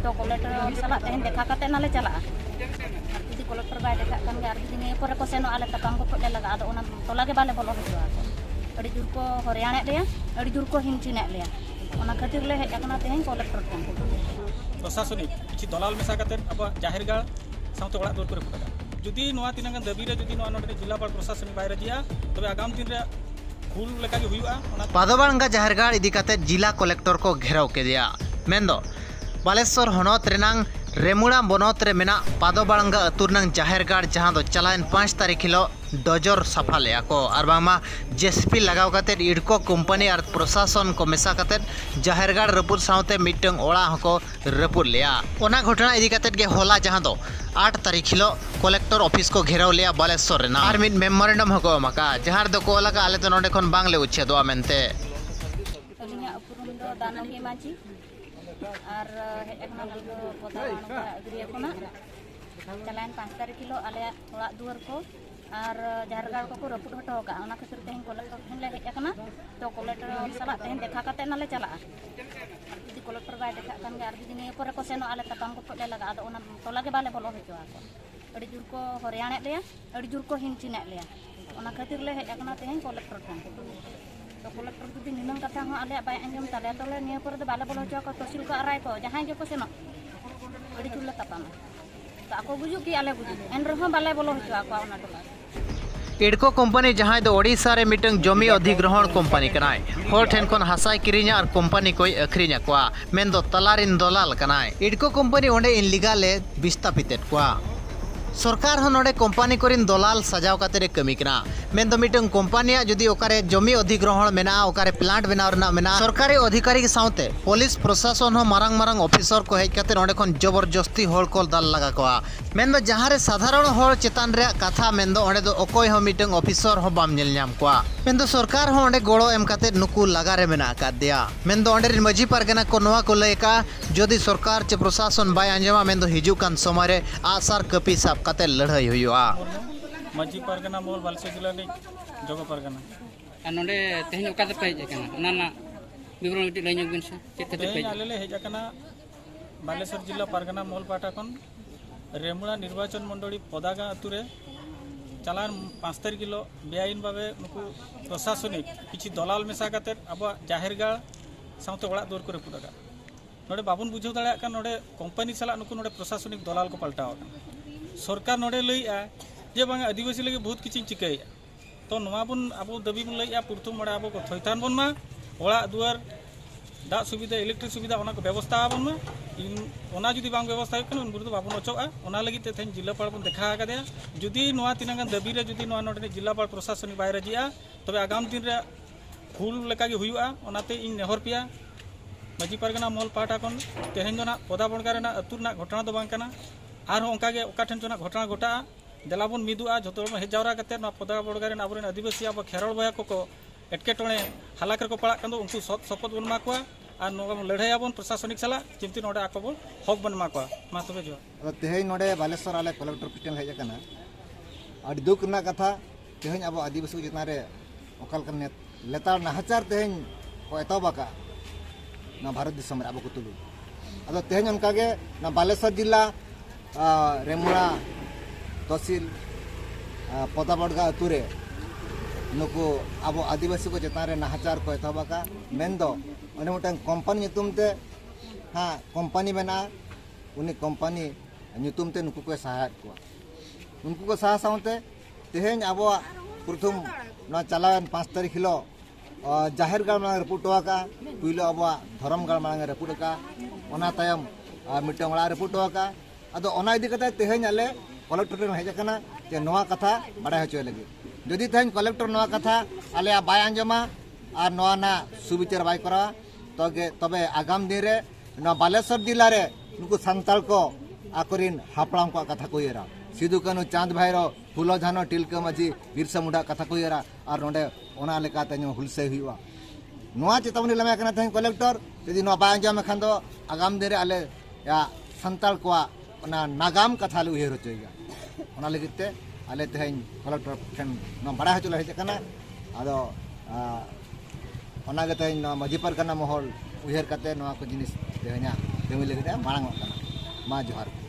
तो कलेक्टर साला तेहन देखा कते नाले चला जुदी कलेक्टर बाय देखा kan ge ar जुदी ने परे को सेनो आले तपang को ले लगा आदो ओना तोला ge बाले बोलो हिजो आको अड़ी दूर को हरियाणा लेया अड़ी दूर को हिंचिने लेया ओना खातिर ले हेज akana तेहन कलेक्टर ठन प्रशासनिक किछि दलाल मेसा कते अब जाहिरगाड़ साउते ओड़ा दूर करे फुटका जुदी नोआ तिनांगन दाबी रे जुदी नोआ नोडे जिलापाल प्रशासनिक बाय रजिया तबे आगाम दिन रे फुल लेका गे हुयुआ ओना पादोबाड़ंगा जाहिरगाड़ इदी काते जिला कलेक्टर को घेराव केदिया मेंदो बालेश्वर हनोत रेनांग रेमुड़ा बनोत रे मेना पादोबाड़ंगा अतुरनांग जाहिरगाड़ जहां दो चलायन 5 तारीख हिलो डजर साफा लेया को और बांगमा जेसीपी लगाव काते इडको कंपनी और प्रशासन को मेसा काते जाहिरगाड़ रपुर साउते मिटंग ओड़ा हको रपुर लेया ओना घटना इदी काते गे होला जहां दो 8 तारीख हिलो कलेक्टर ऑफिस को घेराव लेया बालेश्वर रेना और मिड मेमोरेंडम हको मका जहां दो को लगा आले तो नोडे खन बांगले उच्छे दो मेनते अलिया उपुरुम दो दानगी माची और हेज akana बिलो पता नका अग्रिया कोना चलायन 5 तारीख हिलो आले ओड़ा दुआर को और जाहिरगाड़ को रपुट हटो का ओना खातिर तेहन कलेक्टर ठन ले हेज akana तो कलेक्टर साला तेहन देखा कते नाले चला जुदी कलेक्टर बाय देखा kan ge ar जुदी ने परे को सेनो आले तपang को ले लगा आदो ओना तोला ge बाले बोलो हिजो आको अड़ी दूर को हरियाणा लेया अड़ी दूर को हिंचिने लेया ओना खातिर ले हेज akana तेहन कलेक्टर ठन तो कलेक्टर जुदी निनंग कथा हो आले बाय अंजम ताले तोले निया पर दे बाले बोलो हिजो को तहसील को अराय को जहां ge को सेनो अड़ी तुल तपang तो आको बुजु की आले बुजु एन रहो बाले बोलो हिजो आको ओना टोला इडको कंपनी जहां दो ओडिशा रे मिटंग जमी अधिग्रहण कंपनी कनाय होर ठेन खन हासाय किरिnya और कंपनी कोई अखरिnya कोआ मेन दो तलारिन दलाल कनाय इडको कंपनी ओंडे इनलीगल विस्थापितेट कोआ सरकार हो नोडे कंपनी कोरिन दलाल सजाव काते रे कमी कना मेन दो मिटंग कंपनिया जुदी ओकारे जमी अधिग्रहण मेना ओकारे प्लांट बनाव रना मेना सरकारी अधिकारी के साउते पुलिस प्रशासन हो मारंग मारंग ऑफिसर को हेज काते नोडे खन जबरदस्ती होल को दाल लगा कोआ मेन दो जहां रे साधारण होर चेतान रे कथा मेन दो ओंडे दो ओकोय हो मिटंग ऑफिसर हो बाम नेल नाम कोआ मेन दो सरकार हो ओंडे गोड़ो एम काते नुकु लगा रे मेना का दिया मेन दो ओंडे मजी पारगना को नोवा को लेका जदि सरकार चे प्रशासन बाय अंजमा मेन दो हिजु कान समय रे आसार कपी साब काते लड़ाई हुआ मजी पारगना मोल बालेश्वर जिला रे जोगो पारगना आ नोडे तेहन ओका पे हेज akana नाना विवरण मिटी लैन बिन से चेते पे आले ले हेज akana बालेश्वर जिला पारगना मोल पाटा कोन रेमुड़ा निर्वाचन मंडली पदागा अतुरे चलान 5 तारीख किलो बेआईन भावे नुकु प्रशासनिक किछि दलाल मेसा काते अब जाहिरगाड़ साउते ओड़ा दूर करे फुटका नोडे बाबुन बुझाव दाड़ा का नोडे कंपनी साला नुकु नोडे प्रशासनिक दलाल को पलटाव सरकार नोडे लैया जे बांग आदिवासी लगे बहुत किछि चिकाय तो नोवा बुन आबो दाबी बुन लैया प्रथम मडे आबो को थैथान बन मा ओड़ा दुआर दा सुविधा इलेक्ट्रिक सुविधा ओना को व्यवस्था आबन मा ओना जुदी बांग व्यवस्था कन उन बुरदो बाबुन अचोआ ओना लगी ते थेन जिलापाल बन देखा आकादे जुदी नोवा तिनांगन दाबी रे जुदी नोवा नोडे जिलापाल प्रशासनिक बाय रजिया तबे आगाम दिन रे फुल लेका गे हुयुआ ओनाते इन नेहर पिया मजी पारगना मोल पाटा कोन तेहन जोना पदा बणगा रेना अतुरना घटना दो बांग कना आर ओंका गे ओका ठन जोना घटना घटा देलाबन मिदुआ जतो हेज जावरा कते ना पदा बणगा रेना आबरेन आदिवासी अब खेरल बया को एटकेटणे हालाक रे को पड़ा कन उनको शपथ बन माकुआ और नोगा लड़ाई आबन प्रशासनिक सला चिंती नोडे आको हक बन माकुआ मा तबे जो तेहन नोडे बालेश्वर आले कलेक्टर पिटन हेज कना आदि दुख ना कथा तेहन अब आदिवासी जितना रे ओकल कन लेतार नाहचार तेहन को एतबाका ना भारत दिसम रे अब को तुलु अदो तेहन उनका गे ना बालेश्वर जिला रेमुड़ा तहसील पदाबड़गा अतुरे नुकु अब आदिवासी को चेतान रे नाहचार को एतबाका मेन दो ओने मोटन कंपनी नितुम ते हाँ कंपनी बना उनी कंपनी नितुम ते नुकु को सहायत को उनको को सहाय साउते तेहन अब प्रथम ना चलान 5 तारीख हिलो जाहिरगाड़ मांग रिपोर्टवाका पुइलो अब धरमगाड़ मांग रिपोर्टका ओना तायम मिटंग ओड़ा रिपोर्टवाका अदो ओना इदी कते तेहन आले कलेक्टर रे हेज कना जे नोवा कथा बाडा हचो लगी जदि तेहन कलेक्टर नोवा कथा आले बाय अंजमा और नोवा ना सुविचार बाय करा तबे आगाम दिन रे नोवा बालेश्वर जिला रे नुकु संताल को आकरिन हापड़ाम को कथा को येरा सिदु कानु चांद भाईरो फुलो झानो टिलका माझी बिरसा मुंडा कथा को येरा और नोडे ओना लेकाते नो हुलसे हुआ नोवा चेतावनी लमे कना तेहन कलेक्टर यदि नोवा बाय अंजमा खान दो आगाम दिन रे आले या संताल को ओना नागाम कथा ले उहेर होचोइगा ओना लगिते आले तेहन कलेक्टर ठन न बड़ा हचो हेज कना आदो ओना गे तेहन मजी पर कना महल उहेर कते नोवा को जिनिस तेहना देमी लगिते मांग कना। मा जोहार।